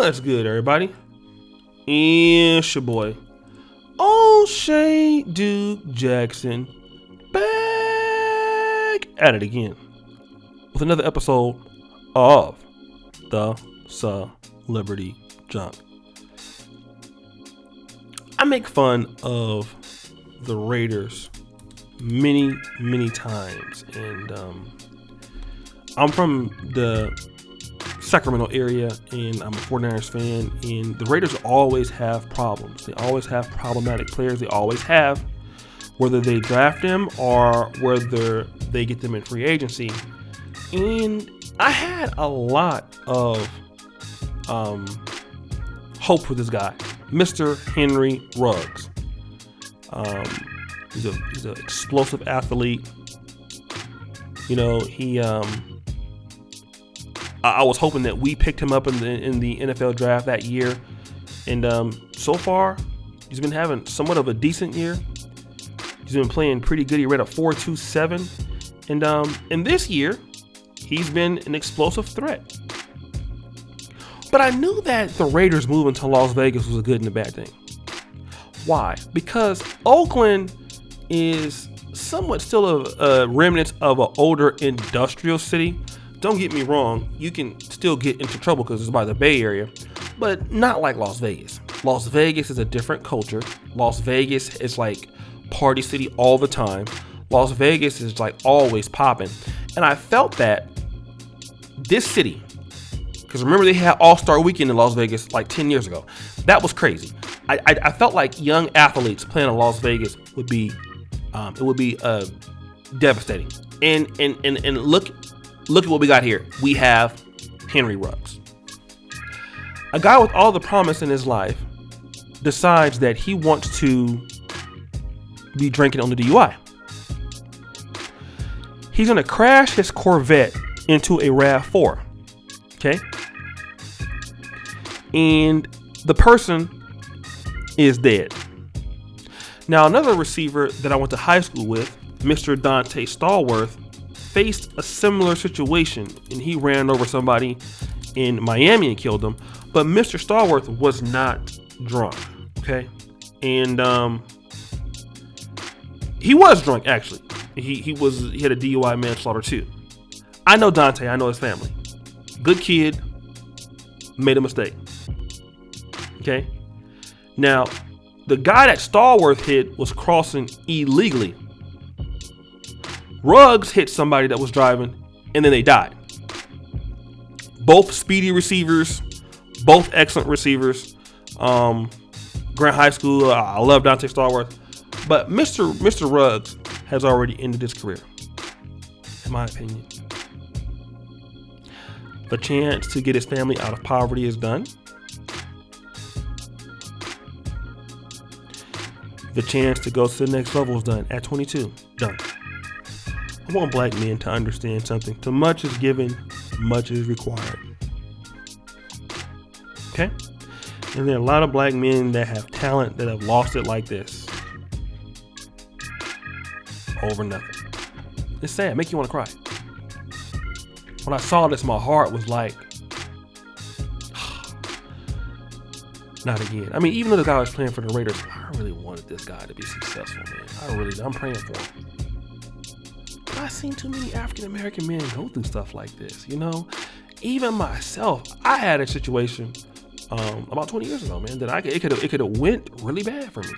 What's good, everybody? It's your boy, O'Shea Duke Jackson, back at it again with another episode of the Celebrity Junk. I make fun of the Raiders many times, and I'm from the Sacramento area, and I'm a 49ers fan, and the Raiders always have problems. They always have problematic players. They always have, whether they draft them or whether they get them in free agency. And I had a lot of hope for this guy, Mr. Henry Ruggs. He's an explosive athlete. You know, I was hoping that we picked him up in the NFL draft that year, and so far he's been having somewhat of a decent year. He's been playing pretty good. He ran a 4.27, and this year he's been an explosive threat. But I knew that the Raiders moving to Las Vegas was a good and a bad thing. Why? Because Oakland is somewhat still a remnant of an older industrial city. Don't get me wrong, you can still get into trouble because it's by the Bay Area, but not like Las Vegas. Las Vegas is a different culture. Las Vegas is like party city all the time. Las Vegas is like always popping. And I felt that this city, because remember they had All-Star Weekend in Las Vegas like 10 years ago. That was crazy. I felt like young athletes playing in Las Vegas would be devastating. And look at what we got here. We have Henry Ruggs. A guy with all the promise in his life decides that he wants to be drinking on the DUI. He's going to crash his Corvette into a Rav4. Okay? And the person is dead. Now, another receiver that I went to high school with, Mr. Dante Stallworth, faced a similar situation, and he ran over somebody in Miami and killed him. But Mr. Stallworth was not drunk, okay? And he was drunk, actually. He had a DUI manslaughter too. I know Dante. I know his family. Good kid. Made a mistake. Okay? Now, the guy that Stallworth hit was crossing illegally. Ruggs hit somebody that was driving, and then they died. Both speedy receivers, both excellent receivers. Grant High School, I love Dante Stallworth. But Mr. Ruggs has already ended his career, in my opinion. The chance to get his family out of poverty is done. The chance to go to the next level is done at 22. Done. I want black men to understand something. Too much is given, much is required. Okay? And there are a lot of black men that have talent that have lost it like this. Over nothing. It's sad. Make you want to cry. When I saw this, my heart was like, not again. I mean, even though the guy was playing for the Raiders, I really wanted this guy to be successful, man. I'm praying for him. I've seen too many African American men go through stuff like this, you know. Even myself, I had a situation about 20 years ago, man, that it could have went really bad for me.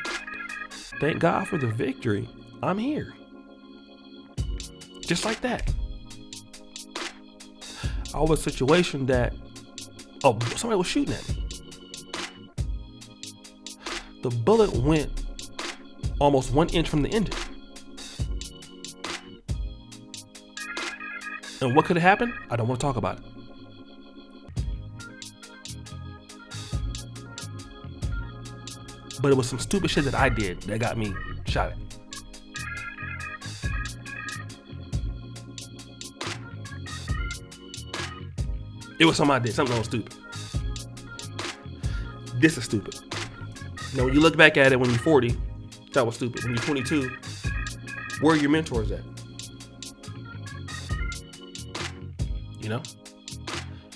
Thank God for the victory. I'm here, just like that. I was in a situation that somebody was shooting at me. The bullet went almost 1 inch from the engine. And what could have happened? I don't want to talk about it. But it was some stupid shit that I did that got me shot at. It was something I did. Something that was stupid. This is stupid. Now, when you look back at it when you're 40, that was stupid. When you're 22, where are your mentors at? You know?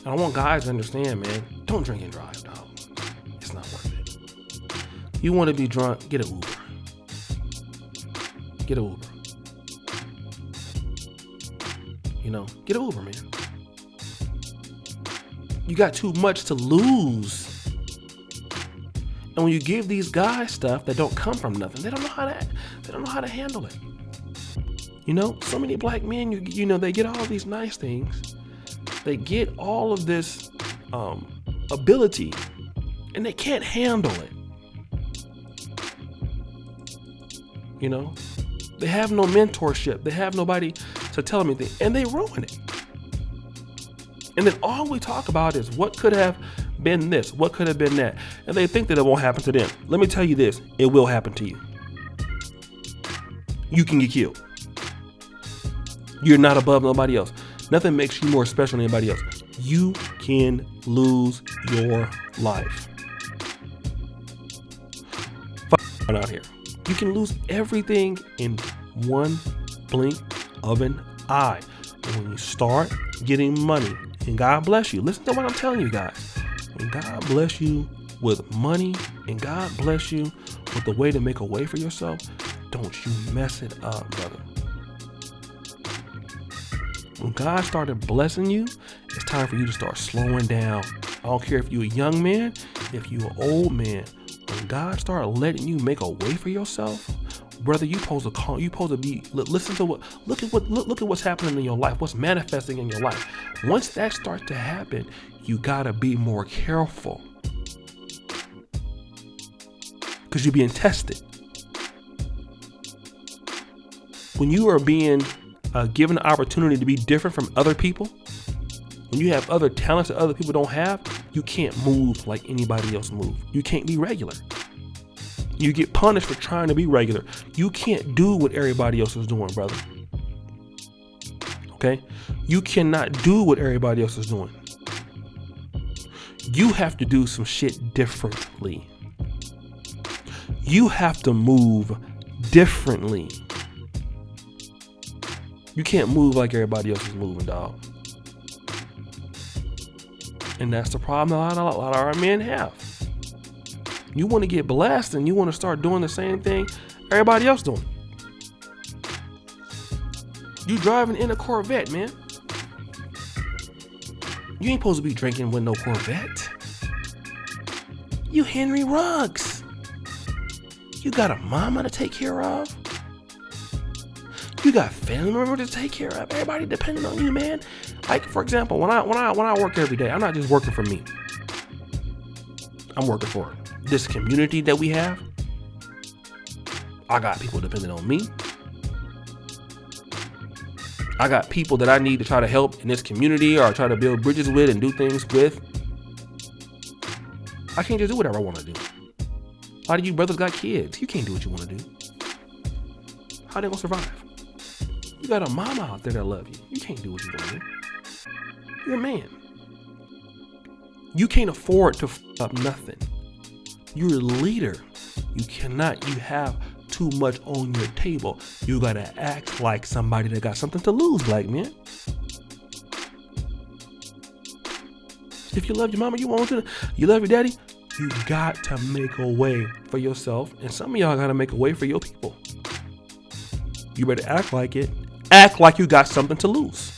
And I want guys to understand, man, Don't drink and drive, dog. It's not worth it. You want to be drunk? Get an Uber. Get an Uber. You know, get an Uber, man. You got too much to lose. And when you give these guys stuff that don't come from nothing, they don't know how to handle it. You know, so many black men, you know, they get all these nice things. They get all of this ability, and they can't handle it. You know, they have no mentorship. They have nobody to tell them anything, and they ruin it. And then all we talk about is what could have been this, what could have been that. And they think that it won't happen to them. Let me tell you this, it will happen to you. You can get killed. You're not above nobody else. Nothing makes you more special than anybody else. You can lose your life. Out here. You can lose everything in one blink of an eye. And when you start getting money, and God bless you, listen to what I'm telling you guys. When God bless you with money, and God bless you with the way to make a way for yourself, don't you mess it up, brother. When God started blessing you, it's time for you to start slowing down. I don't care if you're a young man, if you're an old man. When God started letting you make a way for yourself, brother, you supposed to be listen to what look at what's happening in your life, what's manifesting in your life. Once that starts to happen, you gotta be more careful, because you're being tested. When you are being given the opportunity to be different from other people, when you have other talents that other people don't have, you can't move like anybody else move. You can't be regular. You get punished for trying to be regular. You can't do what everybody else is doing, brother. Okay? You cannot do what everybody else is doing. You have to do some shit differently. You have to move differently. You can't move like everybody else is moving, dog. And that's the problem a lot of our men have. You want to get blessed and you want to start doing the same thing everybody else doing. You driving in a Corvette, man. You ain't supposed to be drinking with no Corvette. You Henry Ruggs. You got a mama to take care of. You got family members to take care of. Everybody depending on you, man. Like, for example, when I work every day, I'm not just working for me. I'm working for this community that we have. I got people depending on me. I got people that I need to try to help in this community or try to build bridges with and do things with. I can't just do whatever I want to do. A lot of you brothers got kids. You can't do what you want to do. How they gonna survive? You got a mama out there that love you. You can't do what you want to do. You're a man. You can't afford to f up nothing. You're a leader. You have too much on your table. You gotta act like somebody that got something to lose, black men. If you love your mama, you love your daddy, you got to make a way for yourself. And some of y'all gotta make a way for your people. You better act like it. Act like you got something to lose.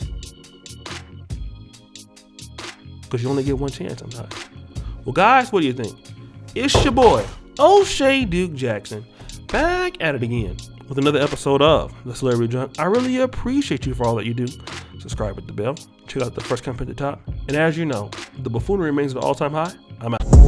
Because you only get one chance sometimes. Well, guys, what do you think? It's your boy, O'Shea Duke Jackson, back at it again with another episode of The Celebrity Junk. I really appreciate you for all that you do. Subscribe with the bell. Check out the first comment at the top. And as you know, the buffoonery remains at an all-time high. I'm out.